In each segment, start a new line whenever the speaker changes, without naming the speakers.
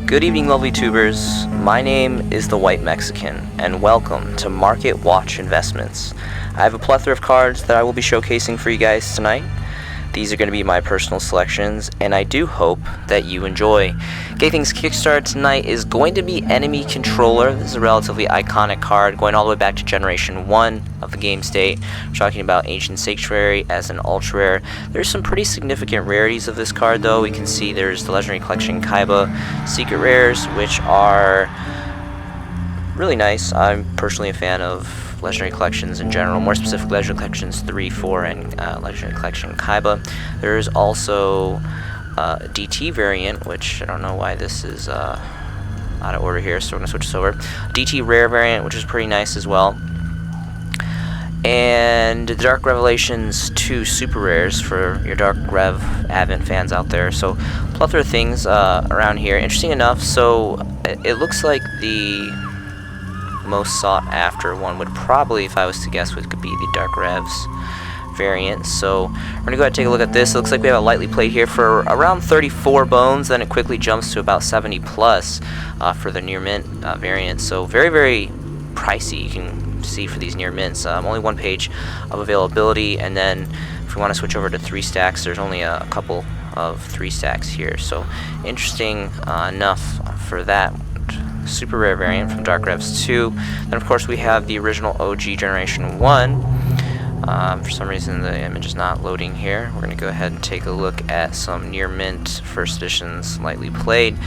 Good evening, lovely tubers. My name is the White Mexican, and welcome to Market Watch Investments. I have a plethora of cards that I will be showcasing for you guys tonight. These are going to be my personal selections, and I do hope that you enjoy. Getting things kickstarted tonight is going to be Enemy Controller. This is a relatively iconic card, going all the way back to Generation 1 of the game state. We're talking about Ancient Sanctuary as an ultra rare. There's some pretty significant rarities of this card, though. We can see there's the Legendary Collection Kaiba Secret Rares, which are really nice. I'm personally a fan of Legendary Collections in general, more specifically Legendary Collections 3, 4, and Legendary Collection Kaiba. There is also a DT variant, which I don't know why this is out of order here, so we're going to switch this over. DT Rare variant, which is pretty nice as well. And Dark Revelations 2 Super Rares for your Dark Rev Advent fans out there. So, plethora of things around here. Interesting enough, so it looks like the most sought after one would probably, if I was to guess, could be the Dark Revs variant. So we're gonna go ahead and take a look at this. It looks like we have a lightly played here for around 34 bones, then it quickly jumps to about 70 plus for the near mint variant. So very, very pricey, you can see, for these near mints. Only one page of availability, and then if we want to switch over to 3 stacks, there's only a couple of 3 stacks here. So interesting enough for that super rare variant from Dark Revs 2. Then of course we have the original OG Generation 1. For some reason the image is not loading here. We're going to go ahead and take a look at some near mint first editions lightly played.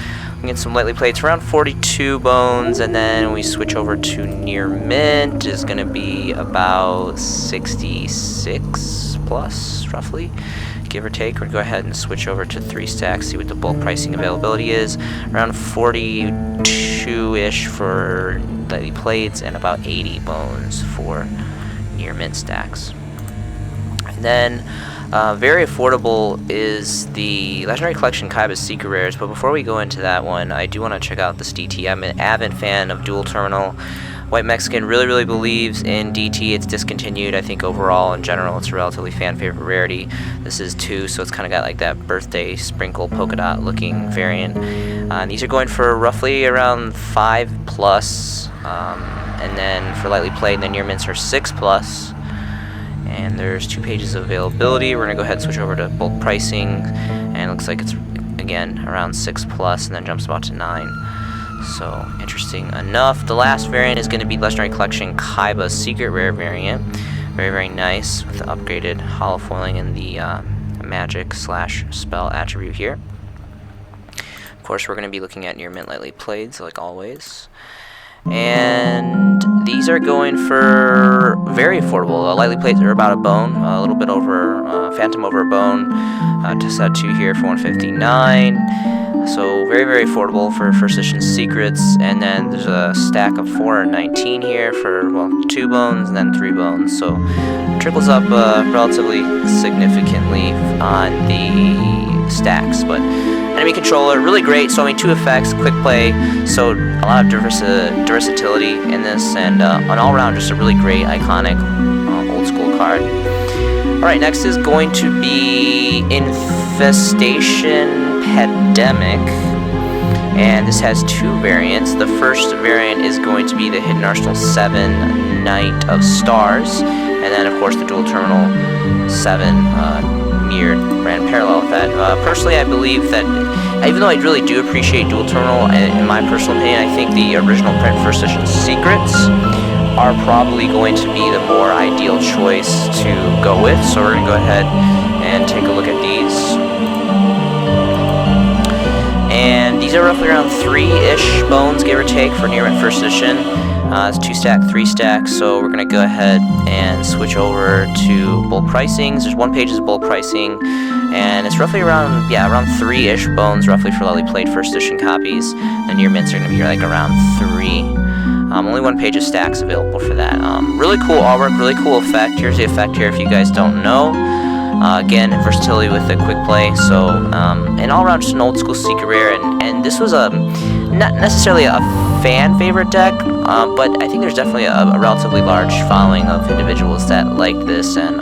We get some lightly played, it's around 42 bones, and then we switch over to near mint is going to be about 66 plus roughly, give or take. We're going to go ahead and switch over to 3 stacks, see what the bulk pricing availability is. Around 42-ish for lightly plates and about 80 bones for near mint stacks. And then very affordable is the Legendary Collection Kaiba Secret Rares, but before we go into that one, I do want to check out this DT. I'm an avid fan of Dual Terminal. White Mexican really believes in DT. It's discontinued. I think overall, in general, it's a relatively fan favorite rarity. This is 2, so it's kind of got like that birthday sprinkle polka dot looking variant. These are going for roughly around 5 plus, and then for lightly played, and then near mints are 6 plus. And there's 2 pages of availability. We're gonna go ahead and switch over to bulk pricing, and it looks like it's again around 6 plus, and then jumps about to 9. So interesting enough. The last variant is going to be Legendary Collection Kaiba Secret Rare variant. Very nice with the upgraded hollow foiling and the magic / spell attribute here. Of course, we're going to be looking at near mint lightly played, so like always. And these are going for very affordable. Lightly plates are about a bone, a little bit over, phantom over a bone. To set 2 here for 159. So very affordable for first edition secrets. And then there's a stack of 419 here for, well, 2 bones and then 3 bones. So it trickles up relatively significantly on the stacks. But Enemy Controller, really great. So I mean, 2 effects, quick play, so a lot of versatility in this, and an all-around just a really great, iconic, old school card. Alright, next is going to be Infestation Pandemic, and this has 2 variants. The first variant is going to be the Hidden Arsenal 7 Knight of Stars, and then of course the Dual Terminal 7 mirrored ran parallel with that. Personally, I believe that even though I really do appreciate Dual Terminal, in my personal opinion, I think the original print first edition secrets are probably going to be the more ideal choice to go with. So we're going to go ahead and take a look at these. And these are roughly around 3-ish bones, give or take, for near mint first edition. It's 2 stack, 3 stack, so we're going to go ahead and switch over to bulk pricings. There's 1 page of bulk pricing, and it's roughly around 3-ish bones, roughly, for lightly played first edition copies. The near mints are going to be like around 3. Only 1 page of stacks available for that. Really cool artwork, really cool effect. Here's the effect here if you guys don't know. Again, versatility with the quick play. So, and all around just an old school secret rare. And this was not necessarily a fan favorite deck, but I think there's definitely a relatively large following of individuals that like this, and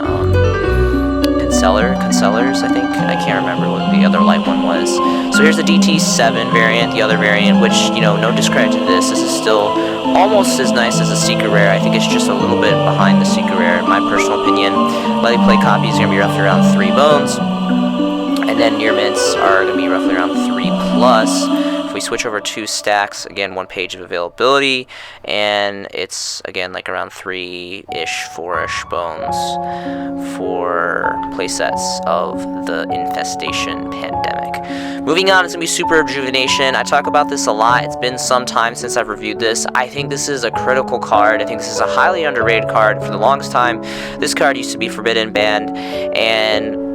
Consellers, I think. I can't remember what the other light one was. So here's the DT7 variant, the other variant, which, no discredit to this. This is still almost as nice as a secret rare. I think it's just a little bit behind the secret rare, in my personal opinion. Lightly played copies are going to be roughly around 3 bones. And then near mints are going to be roughly around 3 plus. If we switch over to stacks, again, 1 page of availability, and it's, again, like around 3-ish, 4-ish bones for playsets of the Infestation Pandemic. Moving on, it's going to be Super Rejuvenation. I talk about this a lot. It's been some time since I've reviewed this. I think this is a critical card. I think this is a highly underrated card. For the longest time, this card used to be forbidden, banned, and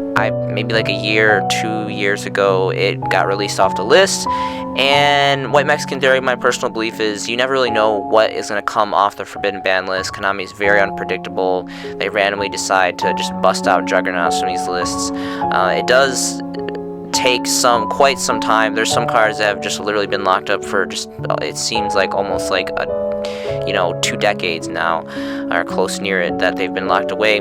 maybe like a year or 2 years ago, it got released off the list. And White Mexican Theory, my personal belief is you never really know what is going to come off the forbidden ban list. Konami is very unpredictable. They randomly decide to just bust out juggernauts from these lists. It does take quite some time. There's some cards that have just literally been locked up for it seems like almost like 2 decades now, or close near it, that they've been locked away.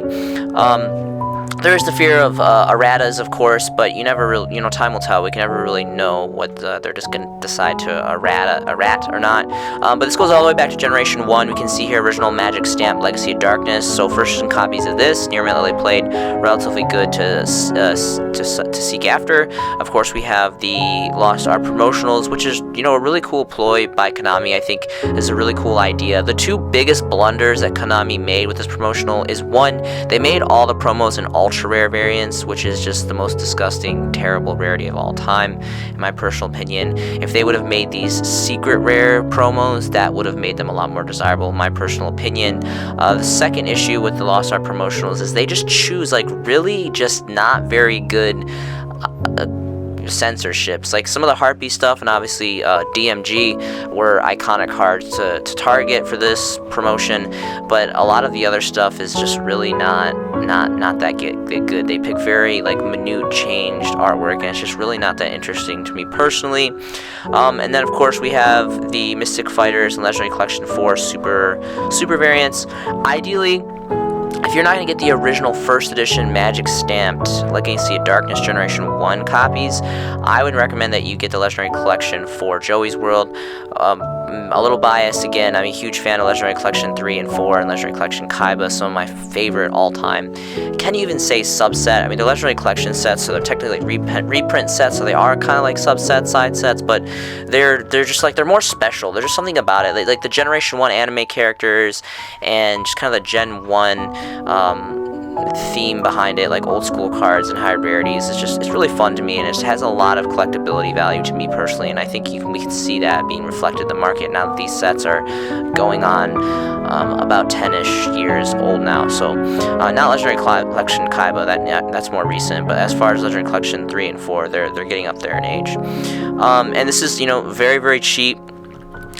There is the fear of erratas, of course, but you never really, time will tell. We can never really know what they're just going to decide to errat or not. But this goes all the way back to Generation 1. We can see here original Magic Stamp, Legacy of Darkness. So first edition copies of this, near mint lightly played, relatively good to seek after. Of course, we have the Lost Art promotionals, which is, a really cool ploy by Konami. I think is a really cool idea. The 2 biggest blunders that Konami made with this promotional is, one, they made all the promos in ultra rare variants, which is just the most disgusting, terrible rarity of all time, in my personal opinion. If they would have made these secret rare promos, that would have made them a lot more desirable, in my personal opinion. The second issue with the Lost Art promotionals is they just choose really just not very good censorships. Like some of the Heartbeat stuff and obviously DMG were iconic cards to target for this promotion, but a lot of the other stuff is just really not that good. They pick very minute changed artwork, and it's just really not that interesting to me personally. And then of course we have the Mystic Fighters and Legendary Collection 4 super variants. Ideally, if you're not going to get the original first edition Magic Stamped Legacy of Darkness Generation 1 copies, I would recommend that you get the Legendary Collection for Joey's World. A little biased again, I'm a huge fan of Legendary Collection 3 and 4 and Legendary Collection Kaiba, some of my favorite all-time. Can you even say subset? I mean, they're Legendary Collection sets, so they're technically reprint sets, so they are kind of like subset side sets, but they're just they're more special. There's just something about it. Like the Generation 1 anime characters and just kind of the Gen 1 theme behind it, like old school cards and high rarities. It's really fun to me, and it just has a lot of collectability value to me personally, and I think we can see that being reflected in the market now that these sets are going on about 10-ish years old now. So not Legendary Collection Kaiba, that's more recent, but as far as Legendary Collection 3 and 4, they're getting up there in age. And this is very, very cheap.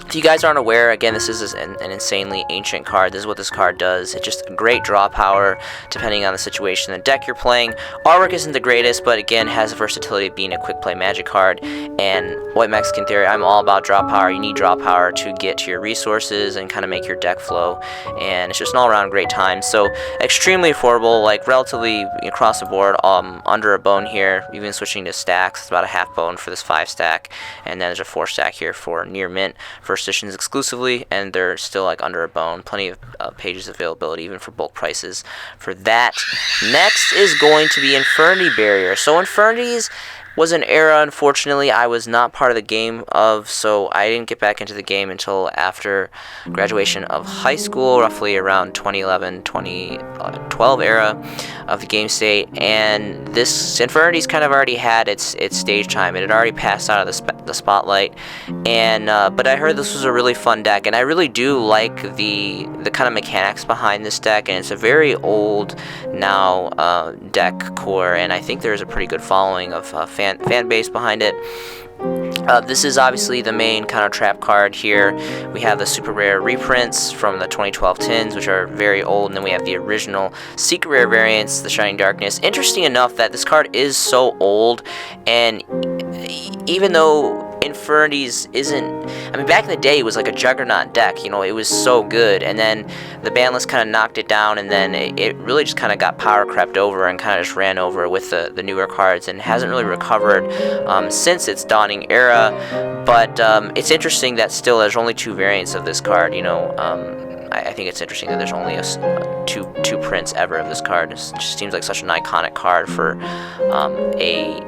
If you guys aren't aware, again, this is an insanely ancient card. This is what this card does. It's just great draw power, depending on the situation and the deck you're playing. Artwork isn't the greatest, but again, has the versatility of being a quick play magic card. And White Mexican Theory, I'm all about draw power. You need draw power to get to your resources and kind of make your deck flow. And it's just an all-around great time. So extremely affordable, relatively across the board, under a bone here. Even switching to stacks, it's about a half bone for this 5-stack. And then there's a 4-stack here for near mint. First editions exclusively, and they're still under a bone. Plenty of pages availability, even for bulk prices for that. Next is going to be Infernity Barrier. So Infernities was an era, unfortunately, I was not part of the game of, so I didn't get back into the game until after graduation of high school, roughly around 2011, 2012 era of the game state, and this Infernity's kind of already had its stage time. It had already passed out of the spotlight, and but I heard this was a really fun deck, and I really do like the kind of mechanics behind this deck, and it's a very old now deck core, and I think there's a pretty good following of fan base behind it. This is obviously the main kind of trap card here. We have the super rare reprints from the 2012 tins, which are very old, and then we have the original secret rare variants, the Shining Darkness. Interesting enough that this card is so old, and even though Infinities isn't... I mean, back in the day, it was like a juggernaut deck. You know, it was so good. And then the ban list kind of knocked it down, and then it really just kind of got power crept over and kind of just ran over with the newer cards, and hasn't really recovered since its dawning era. But it's interesting that still there's only 2 variants of this card. You know, I think it's interesting that there's only two prints ever of this card. It just seems like such an iconic card for a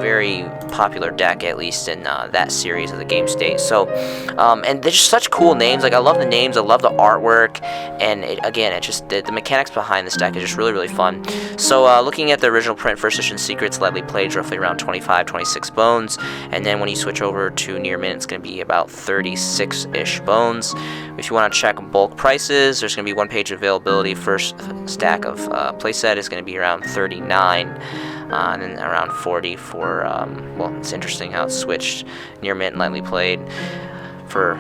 very popular deck, at least in that series of the game state. So, and they're just such cool names. Like, I love the names, I love the artwork, and it just the mechanics behind this deck is just really, really fun. So, looking at the original print, first edition Secrets, lightly played, roughly around 25, 26 bones, and then when you switch over to near mint, it's going to be about 36-ish bones. If you want to check bulk prices, there's going to be 1 page availability. First stack of playset is going to be around 39. And then around 40 for, well, it's interesting how it's switched near mint and lightly played for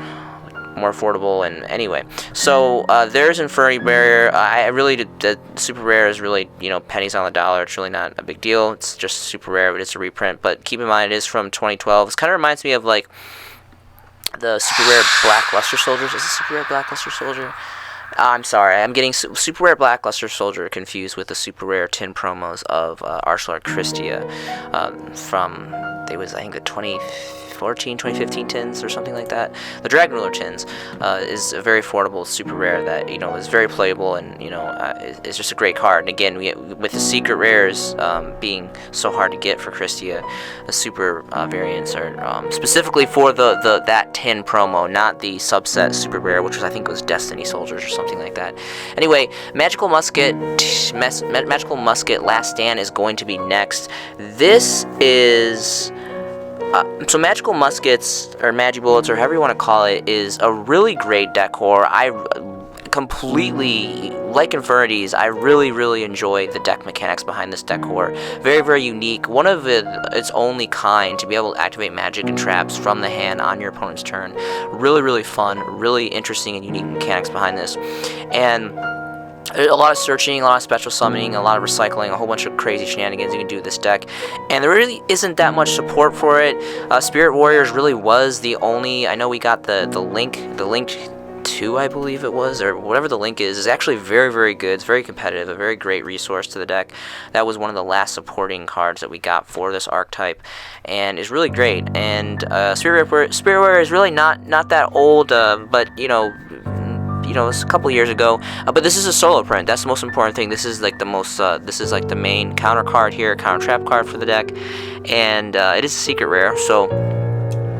more affordable. And anyway, so there's Infinity Barrier. The super rare is really, pennies on the dollar. It's really not a big deal. It's just super rare, but it's a reprint. But keep in mind, it is from 2012. This kind of reminds me of like the super rare Black Luster Soldiers. Is this super rare Black Luster Soldier? I'm sorry, I'm getting Super Rare Black Luster Soldier confused with the Super Rare tin promos of Arcelor Christia from, I think, the 2015 tins or something like that. The Dragon Ruler tins is a very affordable super rare that is very playable, and is just a great card. And again, with the secret rares being so hard to get for Christia, the super variants are specifically for that tin promo, not the subset super rare, which I think was Destiny Soldiers or something like that. Anyway, Magical Musket Last Stand is going to be next. This is... so Magical Muskets, or Magibullets, or however you want to call it, is a really great deck core. I completely, like Infinities, I really, really enjoy the deck mechanics behind this deck core. Very, very unique. One of its only kind to be able to activate magic and traps from the hand on your opponent's turn. Really, really fun, really interesting and unique mechanics behind this. And a lot of searching, a lot of special summoning, a lot of recycling, a whole bunch of crazy shenanigans you can do with this deck. And there really isn't that much support for it. Spirit Warriors really was the only... I know we got the link 2, I believe it was, or whatever the link is actually very, very good. It's very competitive, a very great resource to the deck. That was one of the last supporting cards that we got for this archetype, and is really great. And Spirit Warrior is really not that old, but it's a couple years ago, but this is a solo print. That's the most important thing. This is like the main counter card here, counter trap card for the deck, and it is a secret rare. So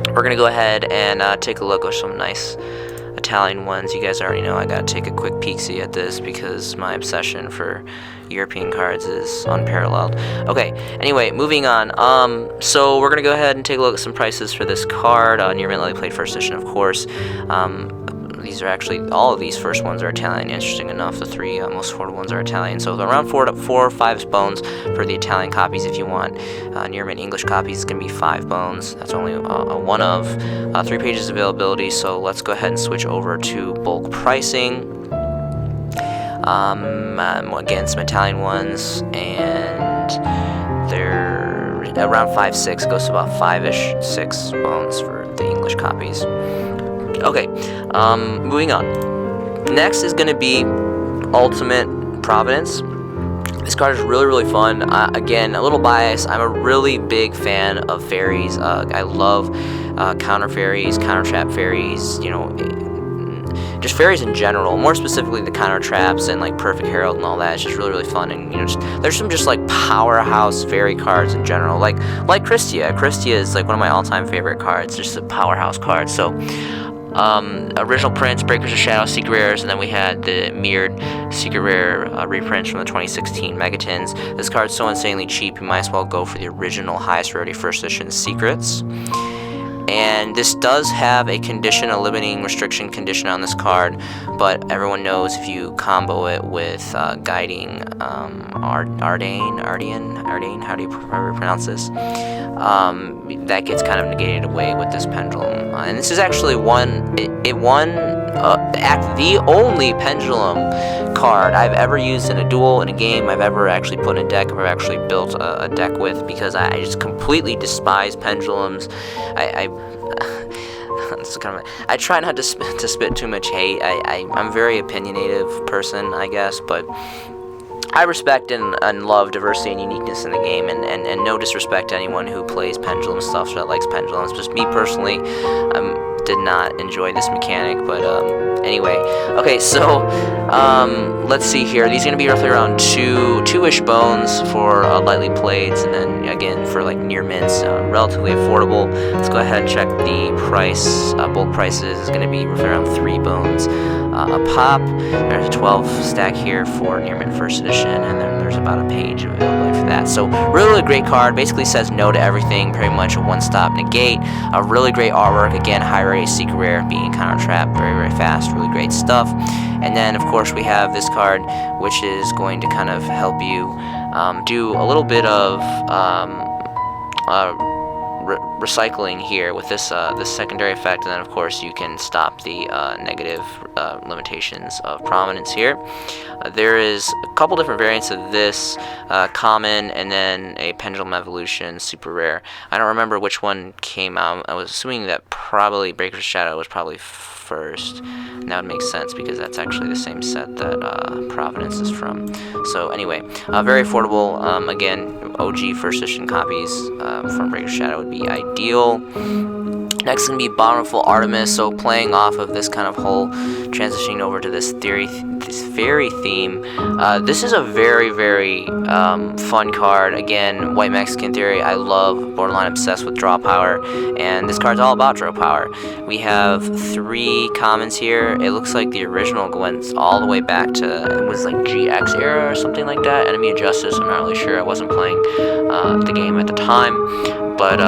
we're gonna go ahead and take a look at some nice Italian ones. You guys already know I gotta take a quick peek-see at this because my obsession for European cards is unparalleled. Okay, anyway, moving on. So we're gonna go ahead and take a look at some prices for this card. Near mint lightly played first edition, of course. These are actually, all of these first ones are Italian, interesting enough. The 3 most affordable ones are Italian. So around 4 or 5 bones for the Italian copies if you want. Near mint English copies is going to be 5 bones. That's only one of 3 pages availability. So let's go ahead and switch over to bulk pricing. Again, some Italian ones, and they're around 5-6, goes to about 5-ish, 6 bones for the English copies. Okay, moving on. Next is going to be Ultimate Providence. This card is really, really fun. Again, a little bias. I'm a really big fan of fairies. I love counter fairies, counter trap fairies, just fairies in general. More specifically, the counter traps and like Perfect Herald and all that. It's just really, really fun. And there's some just like powerhouse fairy cards in general. Like Christia. Christia is like one of my all-time favorite cards. Just a powerhouse card. So. Original prints, Breakers of Shadow, Secret Rares, and then we had the mirrored Secret Rare reprints from the 2016 Megatins. This card's so insanely cheap, you might as well go for the original highest rarity first edition Secrets. And this does have a condition, a limiting restriction condition on this card, but everyone knows if you combo it with Guiding Ardain, how do you pronounce this? That gets kind of negated away with this pendulum. And this is actually it won the only pendulum card I've ever used in a duel, in a game, I've ever actually put in a deck, I've actually built a deck with, because I just completely despise pendulums. I try not to spit too much hate. I'm a very opinionative person, I guess, but I respect and love diversity and uniqueness in the game, and no disrespect to anyone who plays pendulum stuff, that likes pendulums. Just me personally, did not enjoy this mechanic, but anyway. Okay, so let's see here. These are going to be roughly around two-ish bones for lightly playeds, and then again for like near mints, relatively affordable. Let's go ahead and check the price. Bulk prices is going to be roughly around 3 bones a pop. There's a 12 stack here for near mint first edition, and then there's about a page available for that. So really great card. Basically says no to everything. Pretty much a one-stop negate. A really great artwork. Again, high rate secret rare, being counter trap, very fast. Really great stuff. And then of course we have this card, which is going to kind of help you do a little bit of recycling here with this secondary effect, and then of course you can stop the negative limitations of Providence here. There is a couple different variants of this, common, and then a pendulum evolution, super rare. I don't remember which one came out. I was assuming that probably Breaker's Shadow was probably first, and that would make sense because that's actually the same set that Providence is from. So anyway, very affordable. Again, OG first edition copies from Breaker's Shadow would be ideal. Next is going to be Bountiful Artemis, so playing off of this kind of whole transitioning over to this fairy theme. This is a very fun card. Again, White Mexican Theory, I love, borderline obsessed with draw power, and this card's all about draw power. We have 3 commons here. It looks like the original went all the way back to, it was like GX era or something like that, Enemy of Justice, I'm not really sure, I wasn't playing the game at the time. But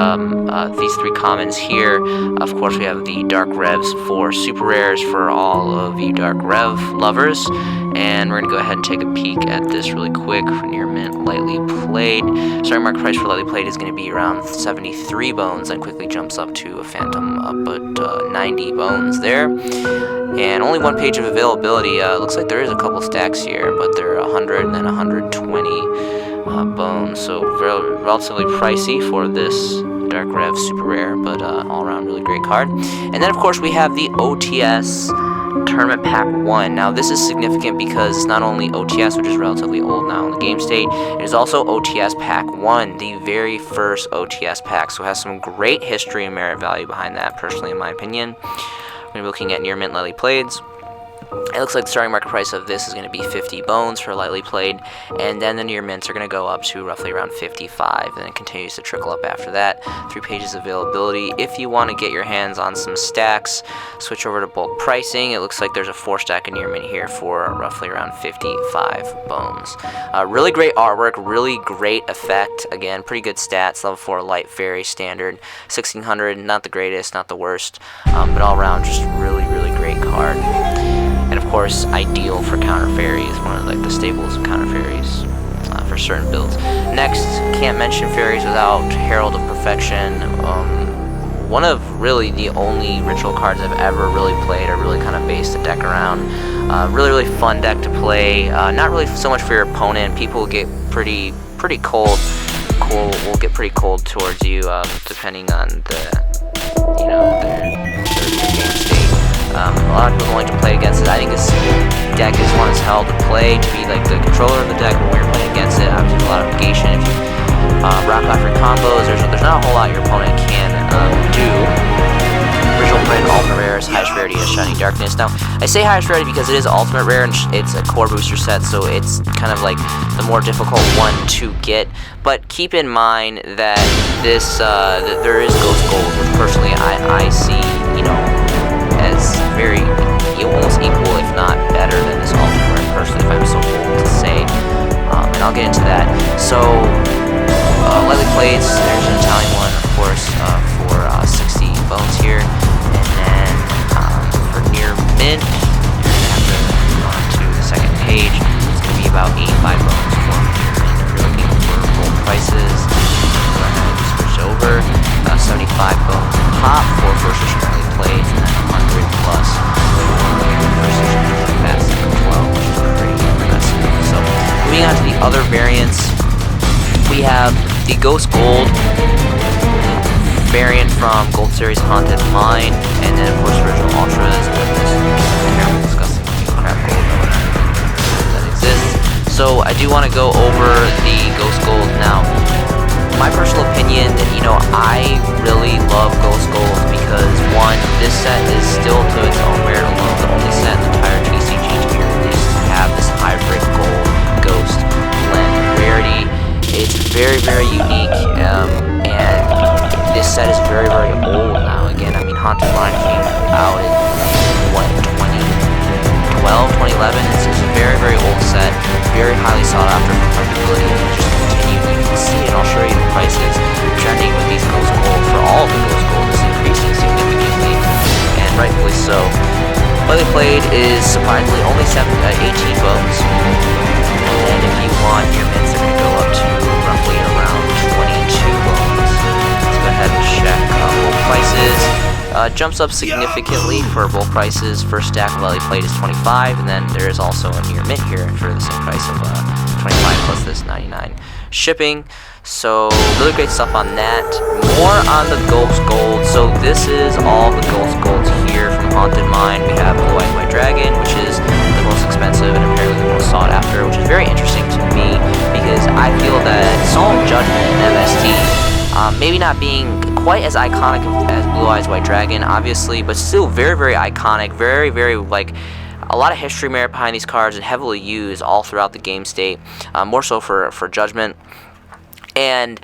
these 3 commons here, of course we have the Dark Revs for super rares for all of you Dark Rev lovers, and we're going to go ahead and take a peek at this really quick for near mint lightly played. Starting market price for lightly played is going to be around 73 bones, and quickly jumps up to a phantom but 90 bones there. And only 1 page of availability. Looks like there is a couple stacks here, but they're 100 and then 120 bones, so relatively pricey for this Dark Rev super rare, but all around really great card. And then of course we have the OTS Tournament Pack 1. Now this is significant because it's not only OTS, which is relatively old now in the game state, it is also OTS Pack 1, the very first OTS pack, so it has some great history and merit value behind that, personally in my opinion. We're going to be looking at near mint lightly playeds. It looks like the starting market price of this is going to be 50 bones for lightly played, and then the near mints are going to go up to roughly around 55, and it continues to trickle up after that. 3 pages of availability. If you want to get your hands on some stacks, switch over to bulk pricing. It looks like there's a 4 stack of near mint here for roughly around 55 bones. Really great artwork, really great effect. Again, pretty good stats. Level 4 light fairy standard, 1600. Not the greatest, not the worst, but all around just really great card. And of course, ideal for counter fairies, one of like the staples of counter fairies for certain builds. Next, can't mention fairies without Herald of Perfection. One of really the only ritual cards I've ever really played, or really kind of based the deck around. Really fun deck to play. Not really so much for your opponent. People get pretty cold. Will get pretty cold towards you, depending on their game state. A lot of people willing to play against it. I think this deck is one as hell to play, to be like the controller of the deck when you're playing against it. Obviously, a lot of negation. If you rock off your combos, there's not a whole lot your opponent can do. Ritual Play, ultimate rares, highest rarity is Shining Darkness. Now, I say highest rarity because it is ultimate rare and it's a core booster set, so it's kind of like the more difficult one to get. But keep in mind that this there is Ghost Gold, which personally I see, as very almost equal, if not better, than this ultimate rare, personally, if I'm so bold to say. And I'll get into that. So, lightly plays, there's an Italian one, of course, for 60 bones here. And then for near mint, you're going to have to go on to the second page. It's going to be about 85 bones for near mint. If you're looking for full prices, go ahead and switch over. 75 bones pop for first edition lightly plays, and then 100 plus for other variants, we have the Ghost Gold variant from Gold Series Haunted Mine, and then of course original Ultras, and then this terrible, disgusting crap gold that exists. So I do want to go over the Ghost Gold now. My personal opinion, you know, I really love Ghost Gold because one, this set is still to its own merit alone the only set in the entire TCG to be released to have this hybrid gold ghost blend rarity. It's very, very unique, and this set is very, very old now. Again, I mean, Haunted Mine came out in, what, 2012, 2011? It's a very, very old set, very highly sought after for collectability, and it just continued. You can see it, I'll show you the prices trending with these Ghost Gold. For all of the Ghost Gold, is increasing significantly, and rightfully so. Lightly Played is surprisingly only 18 bones, and then if you want your mints, they're going to go up to roughly around 22 bones. Go ahead and check bulk prices. Jumps up significantly for bulk prices. First stack of Lightly Played is 25, and then there is also a near mint here for the same price of 25 plus this 99 shipping. So really great stuff on that. More on the Ghost Gold. So this is all the Ghost Golds here from Haunted Mine. We have Blue Eyes White Dragon, which is the most expensive and apparently the most sought after, which is very interesting to me because I feel that Solemn Judgment and MST, maybe not being quite as iconic as Blue Eyes White Dragon, obviously, but still very, very iconic, very, very, like, a lot of history merit behind these cards and heavily used all throughout the game state, more so for Judgment. And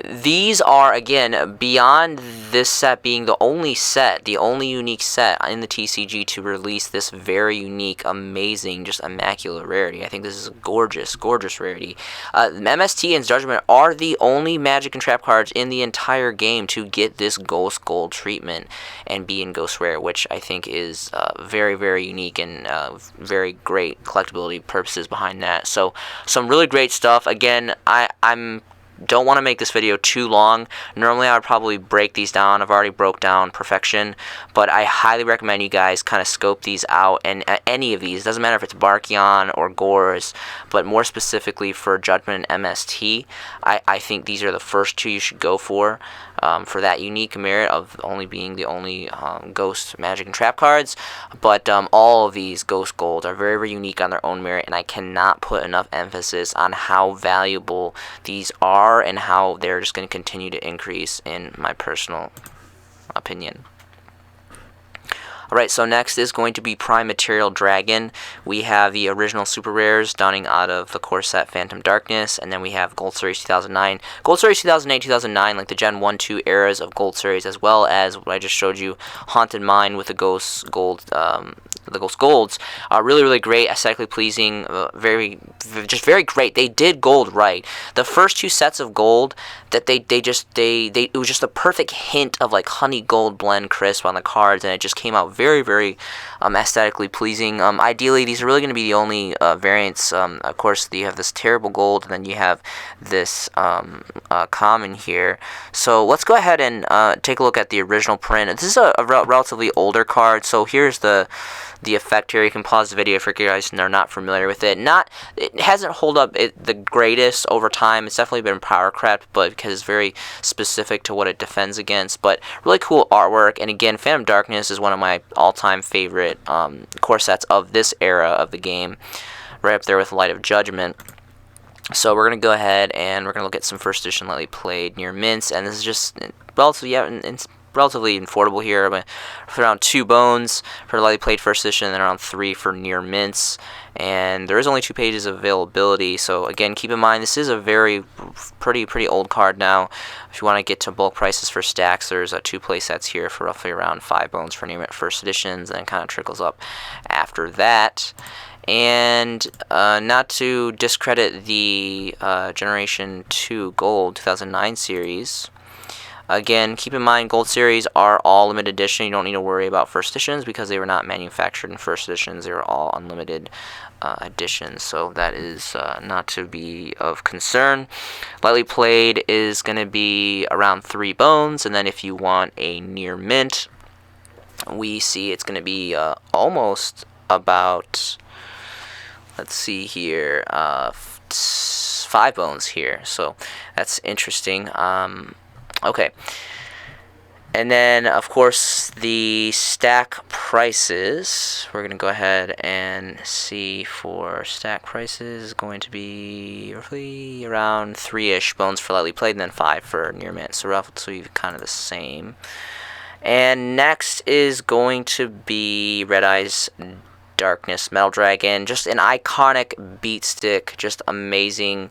these are, again, beyond this set being the only unique set in the TCG to release this very unique, amazing, just immaculate rarity. I think this is a gorgeous, gorgeous rarity. MST and Judgment are the only Magic and Trap cards in the entire game to get this Ghost Gold treatment and be in Ghost Rare, which I think is very, very unique and very great collectability purposes behind that. So some really great stuff. Again, I'm don't want to make this video too long. Normally I would probably break these down. I've already broke down Perfection, but I highly recommend you guys kind of scope these out, and any of these, doesn't matter if it's Barkion or Gores, but more specifically for Judgment and MST, I think these are the first two you should go for that unique merit of only being the only Ghost, Magic, and Trap cards. But all of these Ghost Gold are very, very unique on their own merit, and I cannot put enough emphasis on how valuable these are and how they're just going to continue to increase in my personal opinion. Alright, so next is going to be Prime Material Dragon. We have the original Super Rares dawning out of the core set Phantom Darkness, and then we have Gold Series 2009. Gold Series 2008, 2009, like the Gen 1, 2 eras of Gold Series, as well as what I just showed you, Haunted Mine with the Ghost Gold, the Ghost Golds are really, really great, aesthetically pleasing, just very great. They did gold right. The first two sets of gold that it was just a perfect hint of like honey gold blend crisp on the cards, and it just came out very, very aesthetically pleasing. Ideally, these are really going to be the only variants. Of course, you have this terrible gold, and then you have this common here. So let's go ahead and take a look at the original print. This is a relatively older card, so here's the effect here. You can pause the video if you guys are not familiar with it. It hasn't held up the greatest over time. It's definitely been power crept, but because it's very specific to what it defends against. But really cool artwork. And again, Phantom Darkness is one of my all-time favorite core sets of this era of the game, right up there with Light of Judgment. So we're going to go ahead and we're going to look at some first edition Lightly Played near mints, and this is just relatively, relatively affordable here, but for around 2 bones for Lightly Played first edition, and then around 3 for near mints. And there is only 2 pages of availability, so again, keep in mind this is a very pretty old card now. If you want to get to bulk prices for stacks, there's 2 play sets here for roughly around 5 bones for near mint first editions, and then kind of trickles up after that. And not to discredit the Generation 2 Gold 2009 series. Again, keep in mind, Gold Series are all limited edition. You don't need to worry about first editions because they were not manufactured in first editions. They were all unlimited editions, so that is not to be of concern. Lightly Played is going to be around 3 bones, and then if you want a near mint, we see it's going to be almost about, let's see here, 5 bones here, so that's interesting. Okay. And then, of course, the stack prices. We're going to go ahead and see for stack prices is going to be roughly around 3-ish bones for lightly played, and then 5 for near mint. So roughly kind of the same. And next is going to be Red Eyes Darkness Metal Dragon. Just an iconic beat stick, just amazing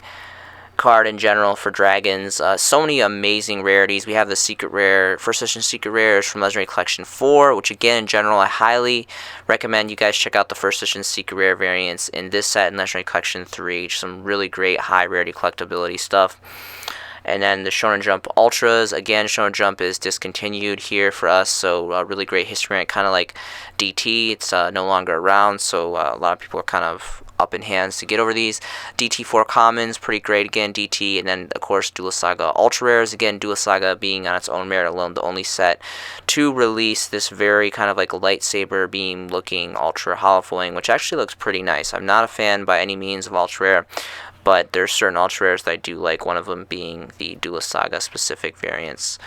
card in general for dragons. So many amazing rarities. We have the secret rare, first edition secret rares from Legendary Collection 4, which again in general I highly recommend you guys check out the first edition secret rare variants in this set and Legendary Collection 3. Some really great high rarity collectability stuff. And then the Shonen Jump Ultras. Again, Shonen Jump is discontinued here for us, so really great history, kind of like DT. It's no longer around, so a lot of people are kind of up in hands to get over these. DT4 Commons, pretty great again, DT. And then, of course, Duelist Saga Ultra Rares. Again, Duelist Saga being on its own merit alone, the only set to release this very kind of like lightsaber beam looking Ultra Holofoiling, which actually looks pretty nice. I'm not a fan by any means of Ultra Rare, but there's certain Ultra Rares that I do like, one of them being the Duelist Saga specific variants.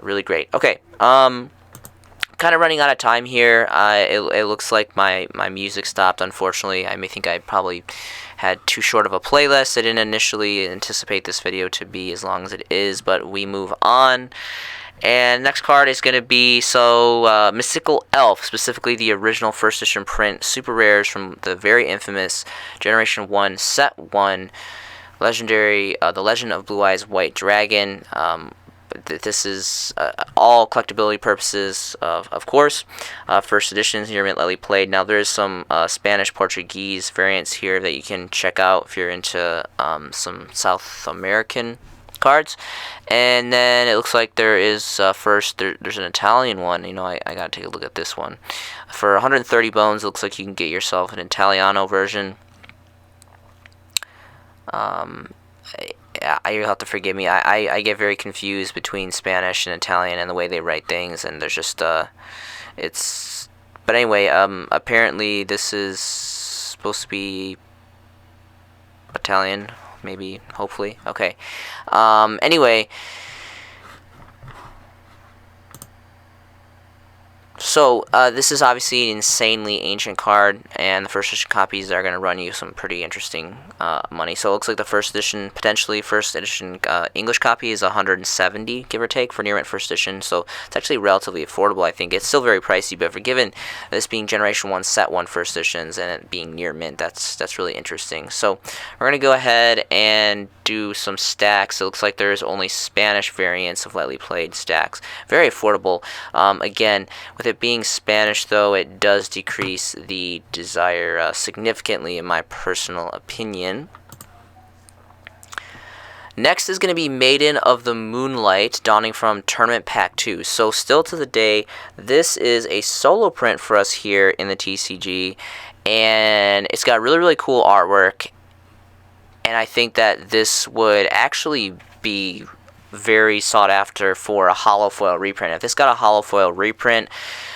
Really great. Okay, kind of running out of time here. It looks like my music stopped, unfortunately. I may think I probably had too short of a playlist. I didn't initially anticipate this video to be as long as it is, but we move on. And next card is going to be Mystical Elf, specifically the original first edition print super rares from the very infamous Generation 1 Set 1 legendary The Legend of Blue Eyes White Dragon. This is all collectability purposes, of course. First editions here, lightly played. Now there is some Spanish Portuguese variants here that you can check out if you're into some South American cards. And then it looks like there is there's an Italian one. You know, I gotta take a look at this one. For 130 bones, it looks like you can get yourself an Italiano version. You'll have to forgive me. I get very confused between Spanish and Italian and the way they write things, and there's just it's. But anyway, apparently this is supposed to be Italian. Maybe, hopefully. Okay. Anyway. So, this is obviously an insanely ancient card, and the first edition copies are going to run you some pretty interesting money. So it looks like the first edition, potentially first edition English copy is 170, give or take, for near mint first edition. So it's actually relatively affordable, I think. It's still very pricey, but for given this being Generation 1 Set 1 first editions and it being near mint, that's really interesting. So we're going to go ahead and do some stacks. It looks like there's only Spanish variants of lightly played stacks. Very affordable. Again, with it being Spanish, though, it does decrease the desire significantly, in my personal opinion. Next is going to be Maiden of the Moonlight, dawning from Tournament Pack 2. So still to the day, this is a solo print for us here in the TCG, and it's got really, really cool artwork. And I think that this would actually be very sought after for a holofoil reprint. If this got a holofoil reprint,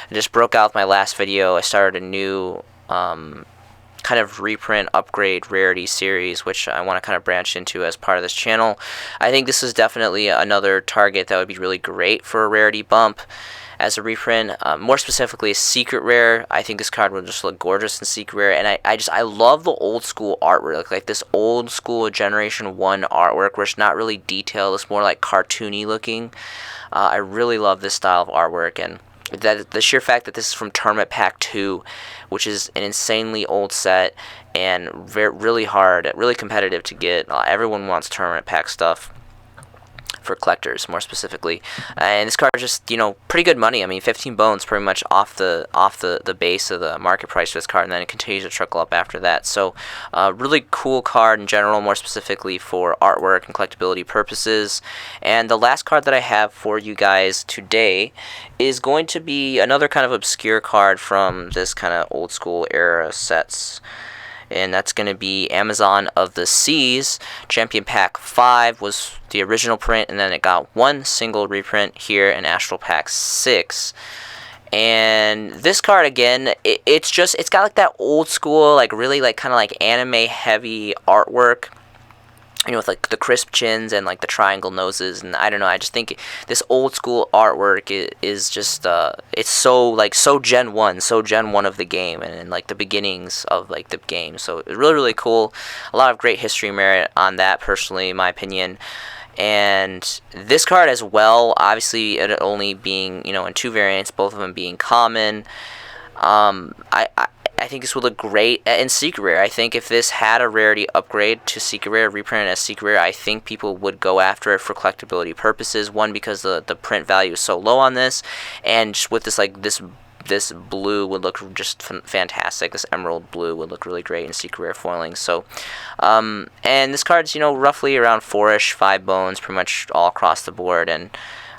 I just broke out with my last video. I started a new kind of reprint upgrade rarity series, which I want to kind of branch into as part of this channel. I think this is definitely another target that would be really great for a rarity bump as a reprint. More specifically, a secret rare. I think this card would just look gorgeous in secret rare, and I love the old school artwork, like this old school Generation 1 artwork where it's not really detailed, it's more like cartoony looking. I really love this style of artwork, and that the sheer fact that this is from Tournament Pack 2, which is an insanely old set and really hard, really competitive to get. Everyone wants Tournament Pack stuff for collectors, more specifically, and this card is just, you know, pretty good money. I mean, 15 bones pretty much off the base of the market price for this card, and then it continues to trickle up after that. So really cool card in general, more specifically for artwork and collectability purposes. And the last card that I have for you guys today is going to be another kind of obscure card from this kind of old school era sets, and that's going to be Amazon of the Seas. Champion Pack 5 was the original print, and then it got one single reprint here in Astral Pack 6. And this card, again, it's got like that old school, like really like kind of like anime heavy artwork, you know, with like the crisp chins and like the triangle noses. And I don't know, I just think this old school artwork is just it's so Gen 1 of the game, and like the beginnings of like the game. So it's really, really cool. A lot of great history merit on that, personally, in my opinion. And this card as well, obviously it only being, you know, in 2 variants, both of them being common. I think this would look great in Secret Rare. I think if this had a rarity upgrade to Secret Rare, reprinted as Secret Rare, I think people would go after it for collectability purposes. One, because the print value is so low on this, and just with this like this blue would look just fantastic. This emerald blue would look really great in Secret Rare foiling. So, and this card's, you know, roughly around 4-ish, 5 bones, pretty much all across the board. And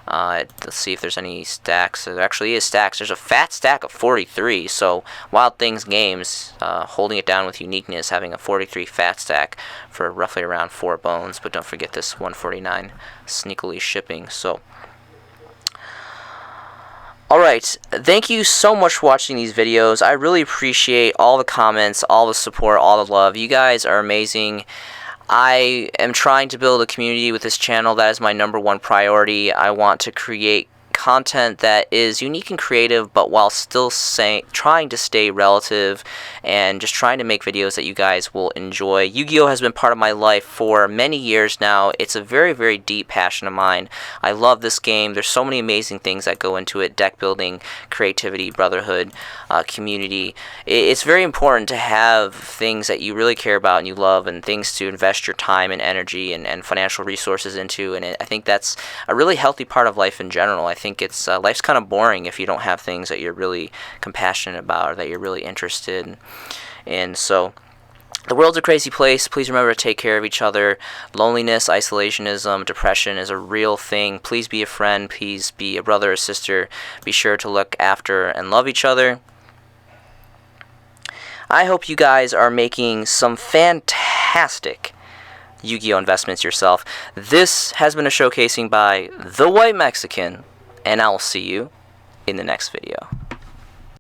let's see if there's any stacks. There actually is stacks. There's a fat stack of 43. So Wild Things Games holding it down with uniqueness, having a 43 fat stack for roughly around 4 bones. But don't forget this 149 sneakily shipping. So. Alright, thank you so much for watching these videos. I really appreciate all the comments, all the support, all the love. You guys are amazing. I am trying to build a community with this channel. That is my #1 priority. I want to create content that is unique and creative, but while still trying to stay relative, and just trying to make videos that you guys will enjoy. Yu-Gi-Oh! Has been part of my life for many years now. It's a very, very deep passion of mine. I love this game. There's so many amazing things that go into it: deck building, creativity, brotherhood, community. It's very important to have things that you really care about and you love, and things to invest your time and energy and financial resources into. And I think that's a really healthy part of life in general. I think it's life's kind of boring if you don't have things that you're really compassionate about or that you're really interested in. So the world's a crazy place. Please remember to take care of each other. Loneliness, isolationism, depression is a real thing. Please be a friend. Please be a brother or sister. Be sure to look after and love each other. I hope you guys are making some fantastic Yu-Gi-Oh! Investments yourself. This has been a showcasing by The White Mexican, and I'll see you in the next video.